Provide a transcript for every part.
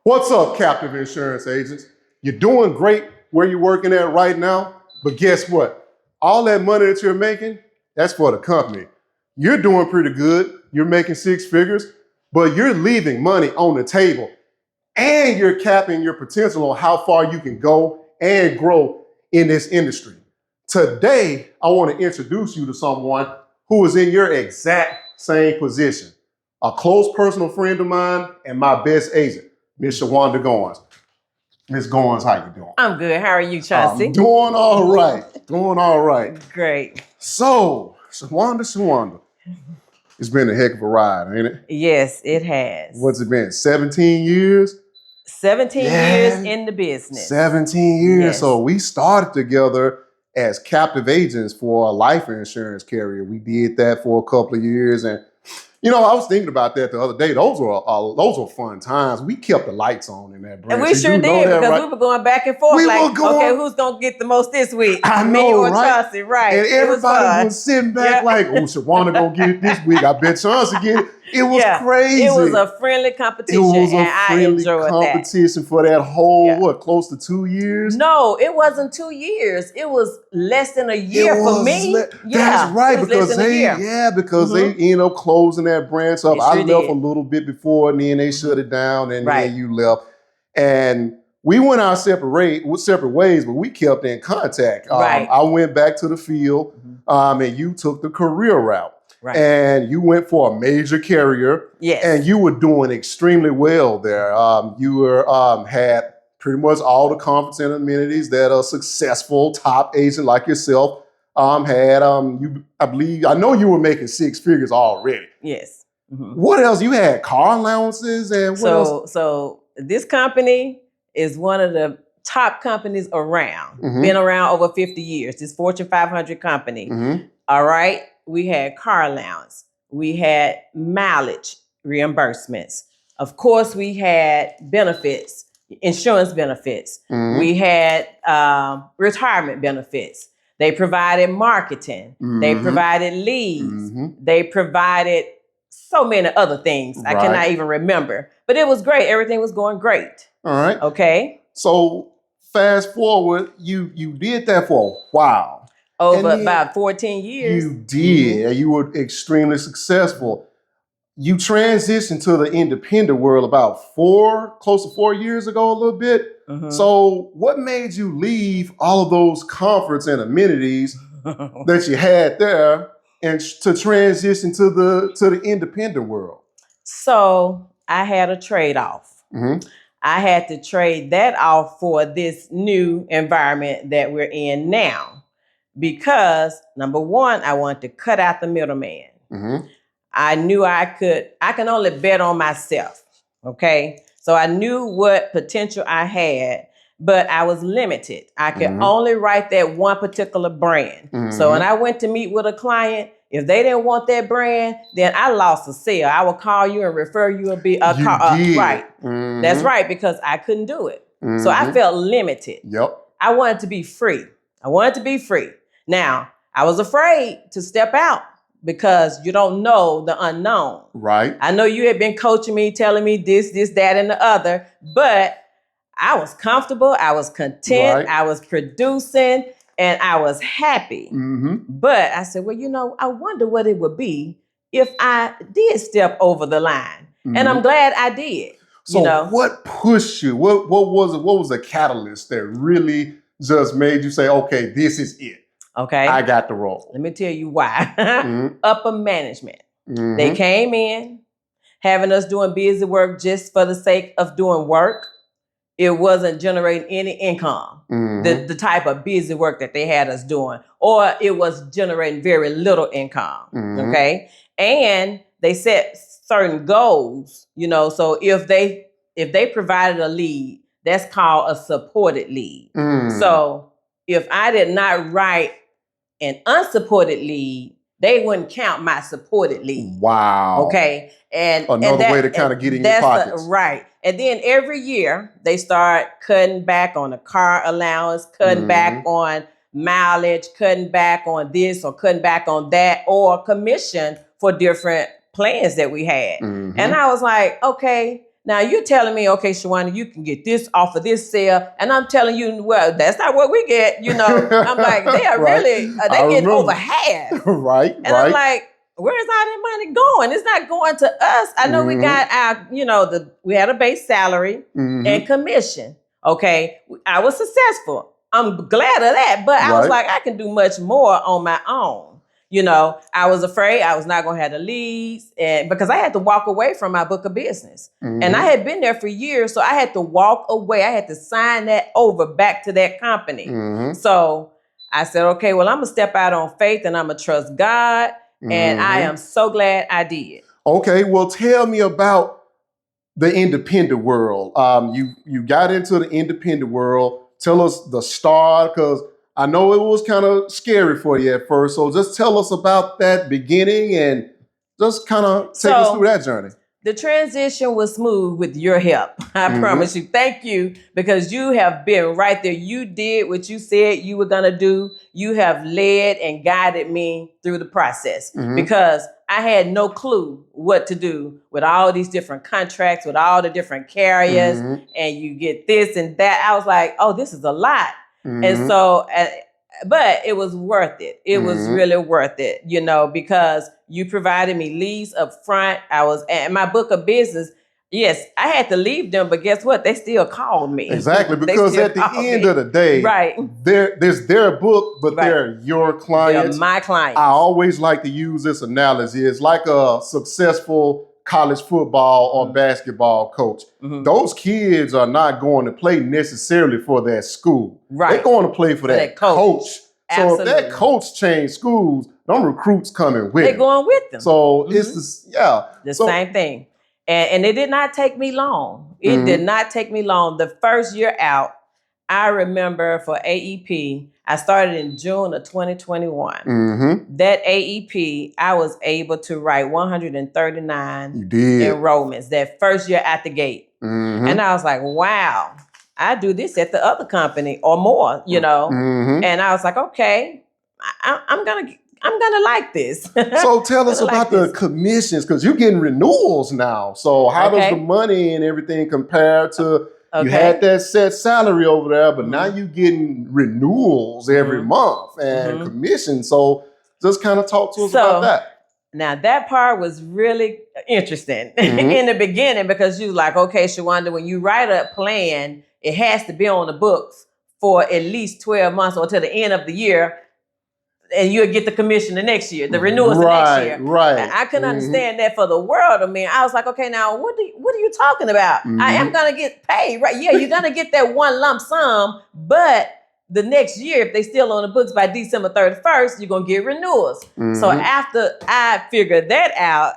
What's up, captive insurance agents? You're doing great where you're working at right now, but guess what? All that money that you're making, that's for the company. You're doing pretty good. You're making six figures, but you're leaving money on the table and you're capping your potential on how far you can go and grow in this industry. Today, I want to introduce you to someone who is in your exact same position. A close personal friend of mine and my best agent, Miss Shawanda Goins. Miss Goins, how you doing? I'm good. How are you, Chauncey? I'm doing all right. Doing all right. Great. So, Shawanda, it's been a heck of a ride, ain't it? Yes, it has. What's it been? 17 years? 17 years in the business. 17 years. Yes. So we started together as captive agents for a life insurance carrier. We did that for a couple of years, and you know, I was thinking about that the other day. Those were fun times. We kept the lights on in that branch. And we sure did, because we were going back and forth. We like, were going, okay, who's going to get the most this week? I know, Me or right? Chauncey, right. And everybody was sitting back like, oh, Shawanda gonna get it this week. I bet Chauncey get it. It was crazy. It was a friendly competition, and I enjoyed competition that. for that whole, close to 2 years? No, it wasn't 2 years. It was less than a year for me. That's right, because they ended up closing that branch up. I left a little bit before, and then they shut it down, and then you left. And we went our separate ways, but we kept in contact. I went back to the field, and you took the career route. Right. And you went for a major carrier. Yes. And you were doing extremely well there. You had pretty much all the comforts and amenities that a successful top agent like yourself had. I know you were making six figures already. Yes. Mm-hmm. What else? You had car allowances and what else? So this company is one of the top companies around. Mm-hmm. Been around over 50 years. This Fortune 500 company. Mm-hmm. All right. We had car allowance. We had mileage reimbursements. Of course, we had benefits, insurance benefits. Mm-hmm. We had retirement benefits. They provided marketing. Mm-hmm. They provided leads. Mm-hmm. They provided so many other things. Right. I cannot even remember. But it was great. Everything was going great. All right. Okay. So fast forward, you did that for a while. Over about 14 years. You did, and you were extremely successful. You transitioned to the independent world about close to 4 years ago, a little bit. Mm-hmm. So what made you leave all of those comforts and amenities that you had there and to transition to the independent world? So I had a trade-off. Mm-hmm. I had to trade that off for this new environment that we're in now. Because number one, I wanted to cut out the middleman. Mm-hmm. I knew I can only bet on myself. Okay. So I knew what potential I had, but I was limited. I could only write that one particular brand. Mm-hmm. So when I went to meet with a client, if they didn't want that brand, then I lost a sale. I would call you and refer you a car. Right. Mm-hmm. That's right, because I couldn't do it. Mm-hmm. So I felt limited. Yep. I wanted to be free. Now, I was afraid to step out because you don't know the unknown. Right. I know you had been coaching me, telling me this, that, and the other, but I was comfortable. I was content. Right. I was producing and I was happy. Mm-hmm. But I said, well, I wonder what it would be if I did step over the line. Mm-hmm. And I'm glad I did. So what pushed you? What was the catalyst that really just made you say, okay, this is it? Okay. I got the role. Let me tell you why. Mm-hmm. Upper management. Mm-hmm. They came in having us doing busy work just for the sake of doing work. It wasn't generating any income, the type of busy work that they had us doing, or it was generating very little income. Mm-hmm. Okay. And they set certain goals, so if they provided a lead, that's called a supported lead. Mm. So if I did not write an unsupported lead, they wouldn't count my supported lead. Wow. Okay. And another way to kind of get in your pockets. Right. And then every year they start cutting back on the car allowance, cutting back on mileage, cutting back on this or cutting back on that, or commission for different plans that we had. Mm-hmm. And I was like, okay, Now you're telling me, okay, Shawanda, you can get this off of this sale, and I'm telling you, well, that's not what we get. I'm like, they are Right. really, they get over half. Right. And I'm like, where's all that money going? It's not going to us. I know we got our, we had a base salary and commission. Okay, I was successful. I'm glad of that, but I was like, I can do much more on my own. I was afraid I was not going to have the leads, and because I had to walk away from my book of business. And I had been there for years, so I had to walk away. I had to sign that over back to that company. So I said, okay, well, I'm going to step out on faith and I'm going to trust God. And I am so glad I did. Okay, well, tell me about the independent world. You got into the independent world. Tell us the start, because I know it was kind of scary for you at first. So just tell us about that beginning and just kind of take us through that journey. The transition was smooth with your help. I promise you. Thank you, because you have been right there. You did what you said you were going to do. You have led and guided me through the process because I had no clue what to do with all these different contracts, with all the different carriers, and you get this and that. I was like, oh, this is a lot. And so, but it was worth it. It was really worth it, because you provided me leads up front. And my book of business, yes, I had to leave them, but guess what? They still called me. Exactly, because at the end of the day, there's their book, but they're your clients. They're my clients. I always like to use this analogy. It's like a successful college football or basketball coach. Those kids are not going to play necessarily for that school. They're going to play for that coach. So if that coach changed schools, them recruits coming with They're going with them. So it's the same thing. And it did not take me long. It did not take me long. The first year out, I remember for AEP, I started in June of 2021. That AEP, I was able to write 139 enrollments that first year at the gate. And I was like, wow, I do this at the other company or more, And I was like, okay, I'm gonna like this. So tell us about the commissions, because you're getting renewals now. So how does the money and everything compare to you had that set salary over there, but now you're getting renewals every month and commission. So just kind of talk to us about that. Now that part was really interesting in the beginning, because you like, okay, Shawanda, when you write a plan, it has to be on the books for at least 12 months or till the end of the year. And you'll get the commission the next year, the renewals the next year. And I couldn't understand that for the world of me. I was like, okay, now what are you talking about? I am gonna get paid, right? Yeah, you're gonna get that one lump sum, but the next year, if they still on the books by December 31st, you're gonna get renewals. So after I figured that out,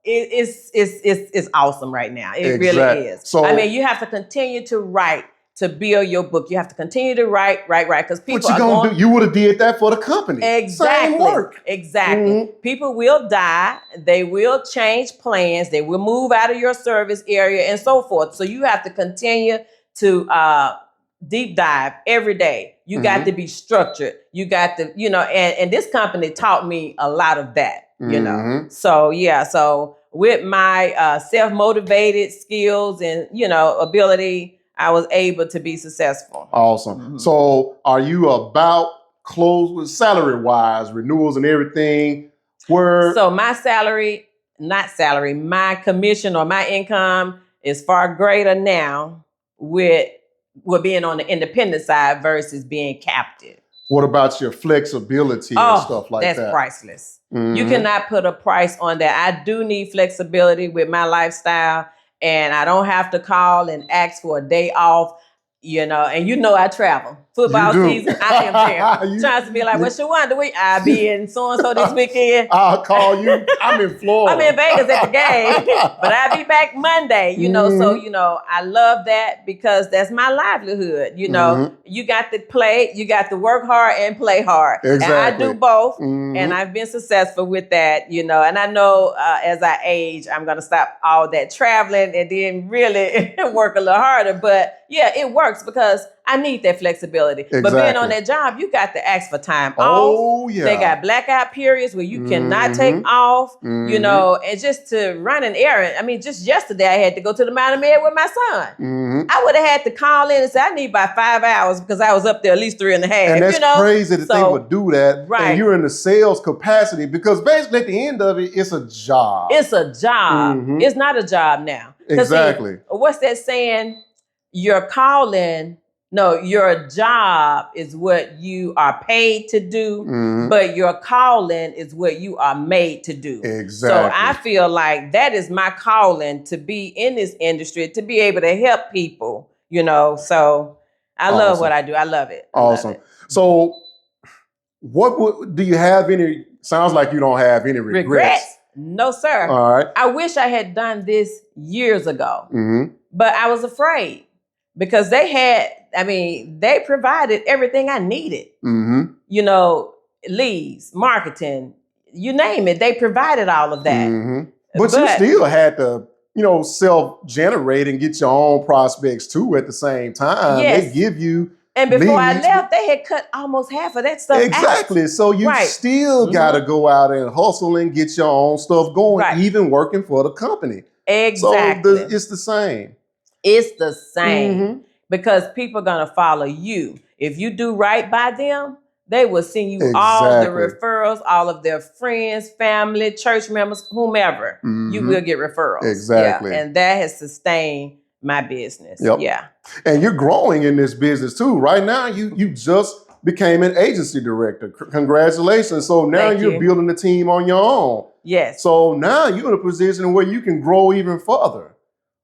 it's awesome right now. It really is. So you have to continue to write to build your book. You have to continue to write, because people what you gonna do? You would have did that for the company. Exactly. Same work. Exactly. People will die. They will change plans. They will move out of your service area and so forth. So you have to continue to deep dive every day. You got to be structured. You got to, and this company taught me a lot of that, So yeah, so with my self-motivated skills and, ability, I was able to be successful. Awesome. So are you about close with salary-wise, renewals and everything? So my my commission or my income is far greater now with being on the independent side versus being captive. What about your flexibility and stuff like that? That's priceless. You cannot put a price on that. I do need flexibility with my lifestyle. And I don't have to call and ask for a day off, and I travel. Football season, I am there. Trying to be like, what's your one? I'll be in so-and-so this weekend. I'll call you. I'm in Florida. I'm in Vegas at the game, but I'll be back Monday, So, I love that because that's my livelihood. You got to play, you got to work hard and play hard. Exactly. And I do both, and I've been successful with that, and I know as I age, I'm going to stop all that traveling and then really work a little harder. But yeah, it works because I need that flexibility. Exactly. But being on that job, you got to ask for time off. Oh, yeah. They got blackout periods where you cannot take off, you know, and just to run an errand. I mean, just yesterday I had to go to the Mountain Med with my son. I would have had to call in and say, I need about 5 hours because I was up there at least 3.5. And that's crazy that they would do that. Right. And you're in the sales capacity because basically at the end of it, it's a job. It's a job. It's not a job now. Exactly. See, what's that saying? Your job is what you are paid to do, but your calling is what you are made to do. Exactly. So I feel like that is my calling, to be in this industry, to be able to help people, you know. So I love what I do. I love it. Awesome. So do you have any, sounds like you don't have any regrets. No, sir. All right. I wish I had done this years ago, but I was afraid because they provided everything I needed. You know, leads, marketing, you name it. They provided all of that. But you still had to, you know, self-generate and get your own prospects too at the same time. Yes. They give you And before I left, they had cut almost half of that stuff Exactly. out. So you still got to go out and hustle and get your own stuff going, even working for the company. Exactly. So it's the same. It's the same because people are going to follow you. If you do right by them, they will send you all the referrals, all of their friends, family, church members, whomever. You will get referrals. Exactly. Yeah. And that has sustained my business. Yeah. And you're growing in this business too. Right now, you just became an agency director. Congratulations. So now you're building a team on your own. Yes. So now you're in a position where you can grow even further.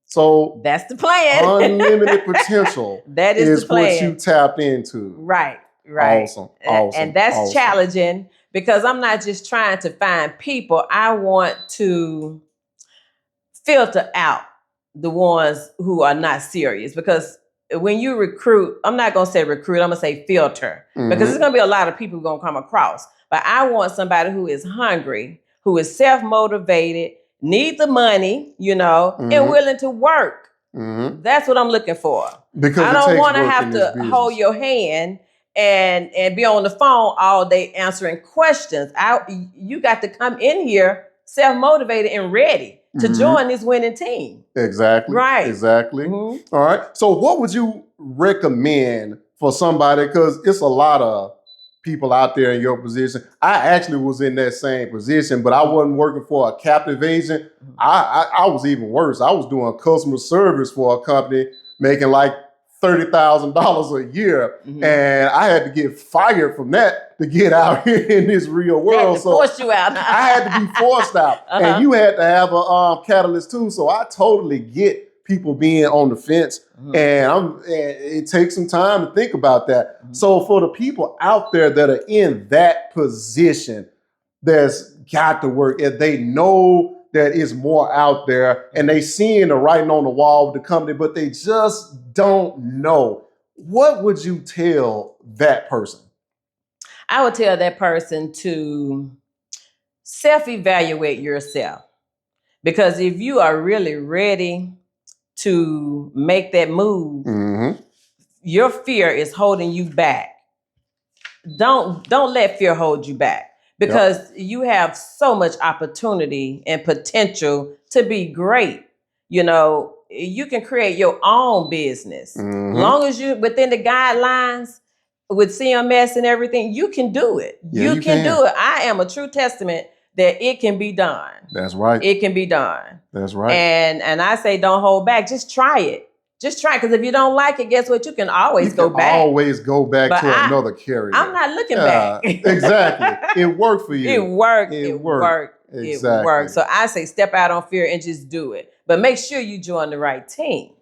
So that's the plan. Unlimited potential. That is the plan. What you tapped into. Right. Awesome. And that's challenging because I'm not just trying to find people. I want to filter out the ones who are not serious, because when you recruit, I'm not going to say recruit, I'm going to say filter, because there's going to be a lot of people going to come across. But I want somebody who is hungry, who is self-motivated, need the money, you know, and willing to work. That's what I'm looking for. Because I don't want to have to hold your hand and be on the phone all day answering questions. You got to come in here self-motivated and ready to join this winning team. Exactly. Right. Exactly. All right. So what would you recommend for somebody? Because it's a lot of people out there in your position. I actually was in that same position, but I wasn't working for a captive agent. I was even worse. I was doing customer service for a company making like $30,000 a year. And I had to get fired from that to get out here in this real world. So force you out. I had to be forced out. And you had to have a catalyst too. So I totally get people being on the fence. And it takes some time to think about that. So for the people out there that are in that position, that's got to work, if they know that is more out there and they seeing the writing on the wall with the company, but they just don't know, what would you tell that person? I would tell that person to self-evaluate yourself. Because if you are really ready to make that move, your fear is holding you back. Don't let fear hold you back. Because you have so much opportunity and potential to be great. You know, you can create your own business. Long as you're within the guidelines with CMS and everything, you can do it. You can do it. I am a true testament that it can be done. That's right. It can be done. That's right. And I say don't hold back. Just try it. Just try, because if you don't like it, guess what? You can always go back. Always go back to another carrier. I'm not looking back. Exactly. It worked for you. It worked. It worked. Exactly. It worked. So I say step out on fear and just do it. But make sure you join the right team.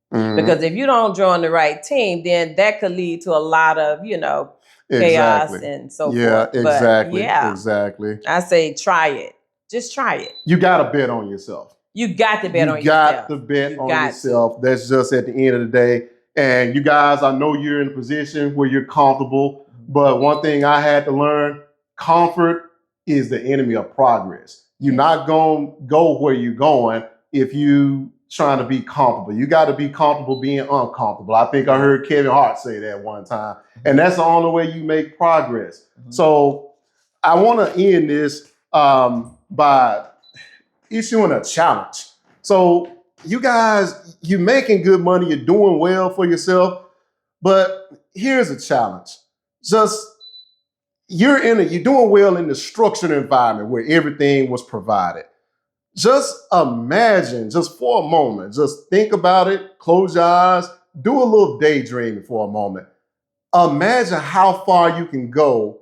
Because if you don't join the right team, then that could lead to a lot of, you know, chaos and so forth. Yeah, exactly. But exactly. I say try it. Just try it. You got to bet on yourself. You got to bet on yourself. You got to bet on yourself. That's just at the end of the day. And you guys, I know you're in a position where you're comfortable, but one thing I had to learn, comfort is the enemy of progress. You're not going to go where you're going if you trying to be comfortable. You got to be comfortable being uncomfortable. I think I heard Kevin Hart say that one time. And that's the only way you make progress. So I want to end this by issuing a challenge. So you guys, you're making good money, you're doing well for yourself, but here's a challenge. Just you're doing well in the structured environment where everything was provided. Just imagine, just for a moment, just think about it, close your eyes, do a little daydreaming for a moment. Imagine how far you can go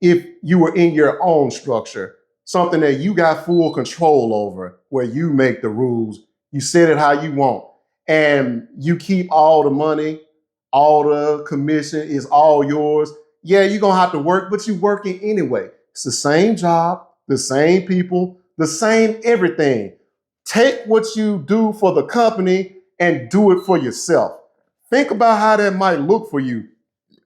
if you were in your own structure, something that you got full control over, where you make the rules, you set it how you want, and you keep all the money, all the commission is all yours. Yeah, you're gonna have to work, but you're working anyway. It's the same job, the same people, the same everything. Take what you do for the company and do it for yourself. Think about how that might look for you.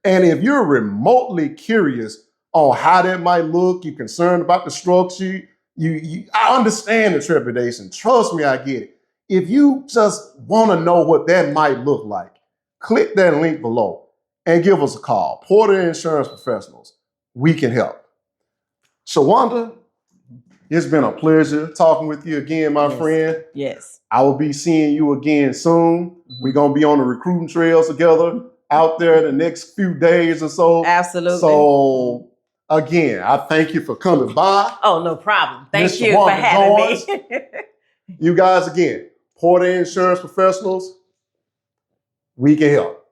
And if you're remotely curious on how that might look, you're concerned about the structure, I understand the trepidation. Trust me, I get it. If you just want to know what that might look like, click that link below and give us a call. Porter Insurance Professionals. We can help. Shawanda, it's been a pleasure talking with you again, my friend. Yes. I will be seeing you again soon. We're going to be on the recruiting trails together out there the next few days or so. Absolutely. So, again, I thank you for coming by. Oh, no problem. Thank you for having me. You guys, again, Porter Insurance Professionals, we can help.